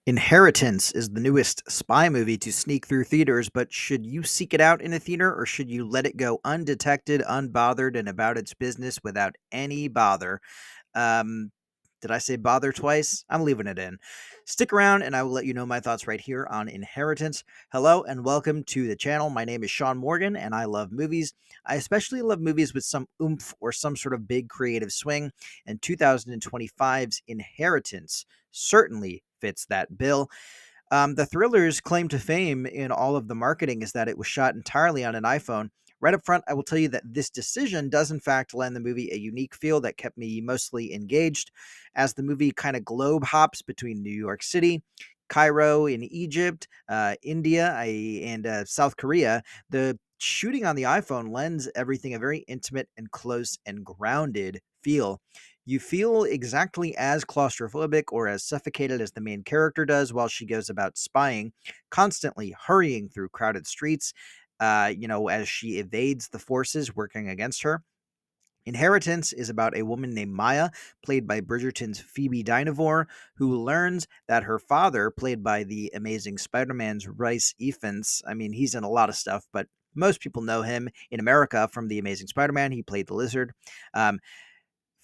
Inheritance is the newest spy movie to sneak through theaters, but should you seek it out in a theater or should you let it go undetected, unbothered, and about its business without any bother? Um, did I say bother twice? I'm leaving it in. Stick around and I will let you know my thoughts right here on Inheritance. Hello and welcome to the channel. My name is Sean Morgan and I love movies. I especially love movies with some oomph or some sort of big creative swing, and 2025's Inheritance certainly fits that bill. The thriller's claim to fame in all of the marketing is that it was shot entirely on an iPhone. Right up front, I will tell you that this decision does, in fact, lend the movie a unique feel that kept me mostly engaged. As the movie kind of globe hops between New York City, Cairo in Egypt, India, and South Korea, the shooting on the iPhone lends everything a very intimate and close and grounded feel. You feel exactly as claustrophobic or as suffocated as the main character does while she goes about spying, constantly hurrying through crowded streets, as she evades the forces working against her. Inheritance is about a woman named Maya, played by Bridgerton's Phoebe Dynevor, who learns that her father, played by the amazing Spider-Man's Rhys Ifans, I mean, he's in a lot of stuff, but most people know him in America from The Amazing Spider-Man. He played the Lizard. Um,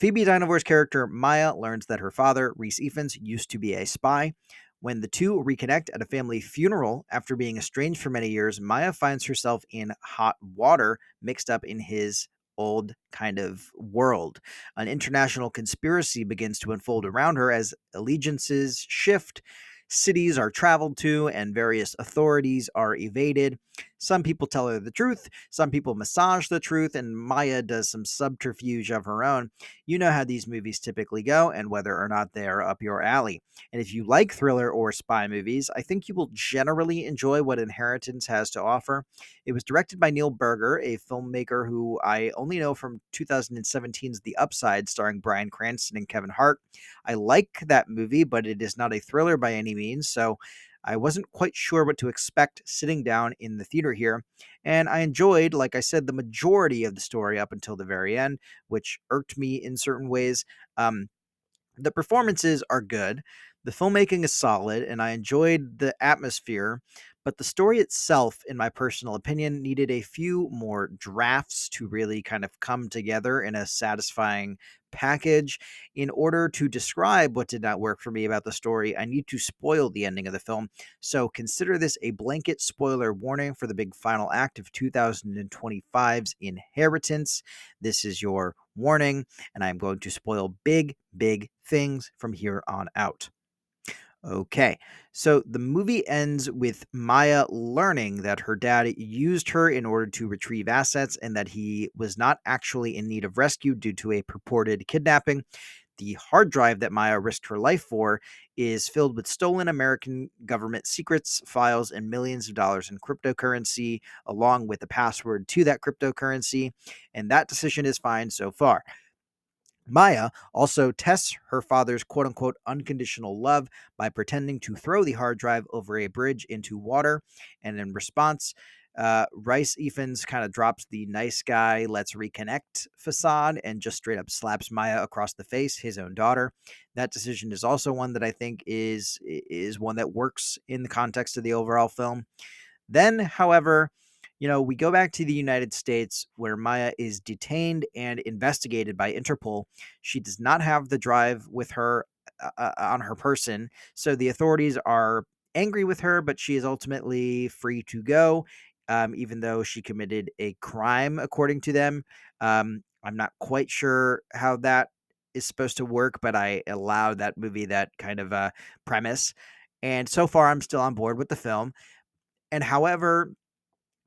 Phoebe Dynavor's character, Maya, learns that her father, Rhys Ifans, used to be a spy. When the two reconnect at a family funeral after being estranged for many years, Maya finds herself in hot water mixed up in his old kind of world. An international conspiracy begins to unfold around her as allegiances shift, cities are traveled to, and various authorities are evaded. Some people tell her the truth, some people massage the truth, and Maya does some subterfuge of her own. You know how these movies typically go and whether or not they are up your alley. And if you like thriller or spy movies, I think you will generally enjoy what Inheritance has to offer. It was directed by Neil Berger, a filmmaker who I only know from 2017's The Upside, starring Bryan Cranston and Kevin Hart. I like that movie, but it is not a thriller by any means, so I wasn't quite sure what to expect sitting down in the theater here. And I enjoyed, like I said, the majority of the story up until the very end, which irked me in certain ways. Um, the performances are good. The filmmaking is solid, and I enjoyed the atmosphere. But the story itself, in my personal opinion, needed a few more drafts to really kind of come together in a satisfying package. In order to describe what did not work for me about the story, I need to spoil the ending of the film. So consider this a blanket spoiler warning for the big final act of 2025's Inheritance. This is your warning, and I'm going to spoil big, big things from here on out. Okay, so the movie ends with Maya learning that her dad used her in order to retrieve assets and that he was not actually in need of rescue due to a purported kidnapping. The hard drive that Maya risked her life for is filled with stolen American government secrets, files, and millions of dollars in cryptocurrency, along with the password to that cryptocurrency. And that decision is fine so far. Maya also tests her father's quote unquote unconditional love by pretending to throw the hard drive over a bridge into water. And in response, Rhys Ifans kind of drops the nice guy, let's reconnect facade and just straight up slaps Maya across the face, his own daughter. That decision is also one that I think is one that works in the context of the overall film. Then, however, we go back to the United States where Maya is detained and investigated by Interpol. She does not have the drive with her on her person, so the authorities are angry with her, but she is ultimately free to go, even though she committed a crime, according to them. I'm not quite sure how that is supposed to work, but I allowed that movie that kind of premise. And so far, I'm still on board with the film. And however,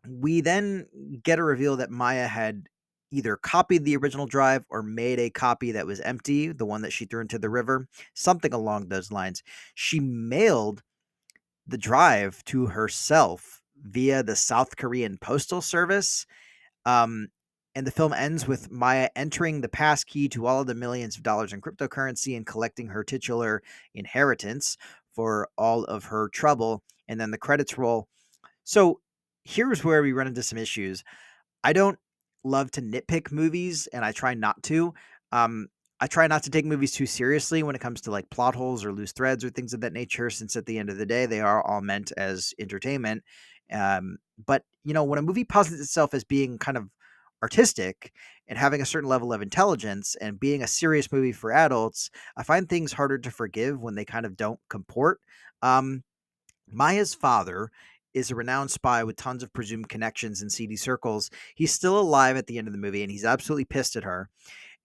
we then get a reveal that Maya had either copied the original drive or made a copy that was empty, the one that she threw into the river, something along those lines. She mailed the drive to herself via the South Korean postal service. Um, and the film ends with Maya entering the pass key to all of the millions of dollars in cryptocurrency and collecting her titular inheritance for all of her trouble. And then the credits roll. So here's where we run into some issues. I don't love to nitpick movies, and I try not to. Um, I try not to take movies too seriously when it comes to like plot holes or loose threads or things of that nature, since at the end of the day, they are all meant as entertainment. But, when a movie posits itself as being kind of artistic and having a certain level of intelligence and being a serious movie for adults, I find things harder to forgive when they kind of don't comport. Um, Maya's father is a renowned spy with tons of presumed connections in seedy circles. He's still alive at the end of the movie, and he's absolutely pissed at her,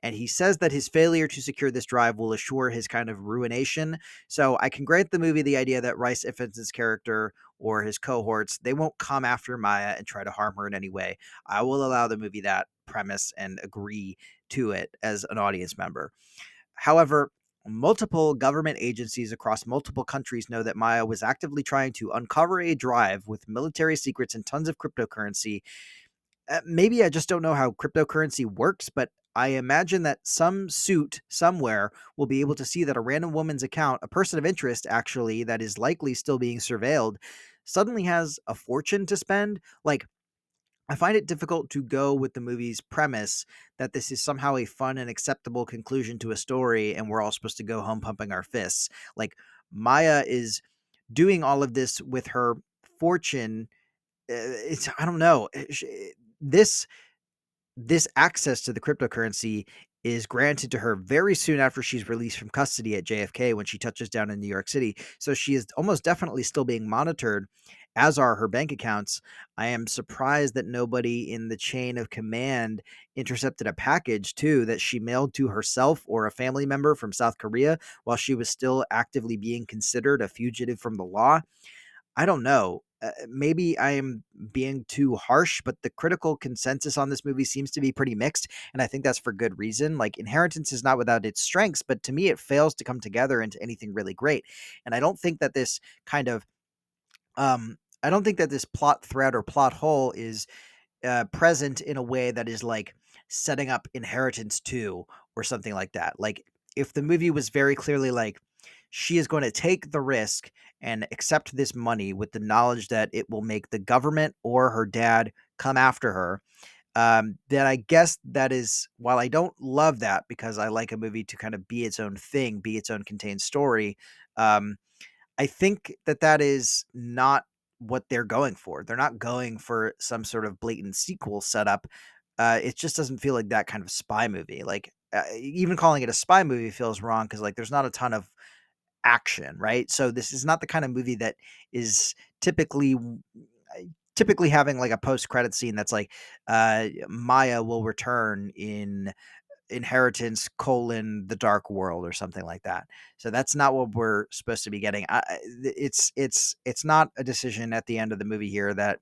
and he says that his failure to secure this drive will assure his kind of ruination. So I can grant the movie the idea that Rhys Ifans' character or his cohorts, they won't come after Maya and try to harm her in any way. I will allow the movie that premise and agree to it as an audience member. However, multiple government agencies across multiple countries know that Maya was actively trying to uncover a drive with military secrets and tons of cryptocurrency. Maybe I just don't know how cryptocurrency works, but I imagine that some suit somewhere will be able to see that a random woman's account, a person of interest actually, that is likely still being surveilled, suddenly has a fortune to spend. Like, I find it difficult to go with the movie's premise that this is somehow a fun and acceptable conclusion to a story and we're all supposed to go home pumping our fists. Like, Maya is doing all of this with her fortune. It's, I don't know. This this access to the cryptocurrency is granted to her very soon after she's released from custody at JFK when she touches down in New York City. So she is almost definitely still being monitored, as are her bank accounts. I am surprised that nobody in the chain of command intercepted a package, too, that she mailed to herself or a family member from South Korea while she was still actively being considered a fugitive from the law. I don't know. Maybe I am being too harsh, but the critical consensus on this movie seems to be pretty mixed, and I think that's for good reason. Like, Inheritance is not without its strengths, but to me, it fails to come together into anything really great. And I don't think that this kind of, I don't think that this plot thread or plot hole is present in a way that is like setting up Inheritance 2 or something like that. Like, if the movie was very clearly like, she is going to take the risk and accept this money with the knowledge that it will make the government or her dad come after her, then I guess that is, while I don't love that because I like a movie to kind of be its own thing, be its own contained story. Um, I think that that is not what they're going for. They're not going for some sort of blatant sequel setup. It just doesn't feel like that kind of spy movie. Like, even calling it a spy movie feels wrong because like there's not a ton of action, right? So this is not the kind of movie that is typically typically having like a post credit scene that's like Maya will return in Inheritance colon the Dark World or something like that. So that's not what we're supposed to be getting. It's not a decision at the end of the movie here that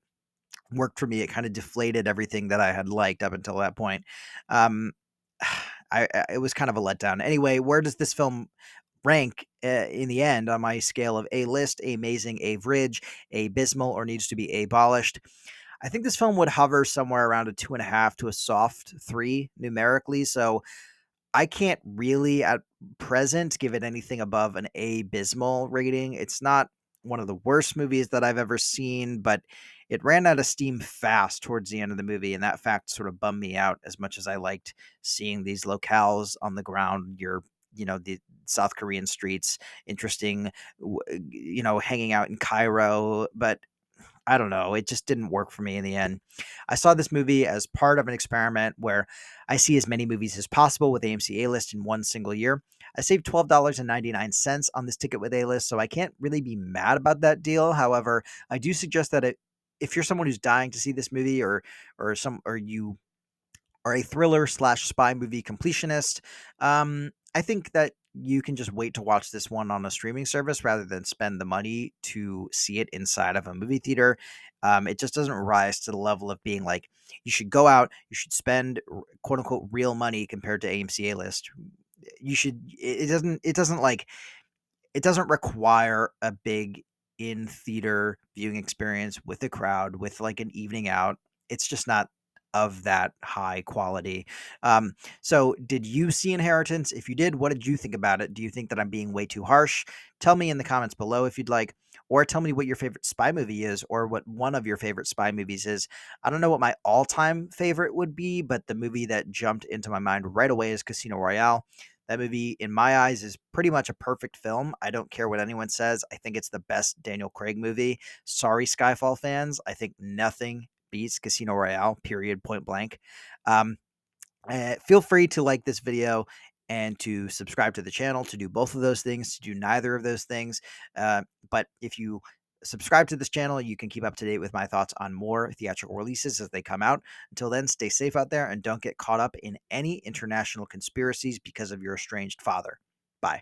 worked for me. It kind of deflated everything that I had liked up until that point. Um, it was kind of a letdown. Anyway, where does this film rank in the end on my scale of A list, A amazing, A average, A abysmal, or needs to be abolished? I think this film would hover somewhere around a 2.5 to a soft 3 numerically. So I can't really at present give it anything above an abysmal rating. It's not one of the worst movies that I've ever seen, but it ran out of steam fast towards the end of the movie, and that fact sort of bummed me out as much as I liked seeing these locales on the ground. The South Korean streets, interesting, hanging out in Cairo, but I don't know. It just didn't work for me in the end. I saw this movie as part of an experiment where I see as many movies as possible with AMC A List in one single year. I saved $12.99 on this ticket with A List, so I can't really be mad about that deal. However, I do suggest that if you're someone who's dying to see this movie, or you are a thriller slash spy movie completionist, I think that you can just wait to watch this one on a streaming service rather than spend the money to see it inside of a movie theater. It just doesn't rise to the level of being like, you should go out, you should spend quote unquote real money compared to AMC A List. You should, it doesn't require a big in theater viewing experience with a crowd with like an evening out. It's just not of that high quality. So did you see Inheritance? If you did, what did you think about it? Do you think that I'm being way too harsh? Tell me in the comments below if you'd like, or tell me what your favorite spy movie is, or what one of your favorite spy movies is. I don't know what my all-time favorite would be, but the movie that jumped into my mind right away is Casino Royale. That movie, in my eyes, is pretty much a perfect film. I don't care what anyone says. I think it's the best Daniel Craig movie. Sorry, Skyfall fans. I think nothing beats Casino Royale, period, point blank. Um, Feel free to like this video and to subscribe to the channel, to do both of those things, to do neither of those things. But if you subscribe to this channel, you can keep up to date with my thoughts on more theatrical releases as they come out. Until then, stay safe out there and don't get caught up in any international conspiracies because of your estranged father. Bye.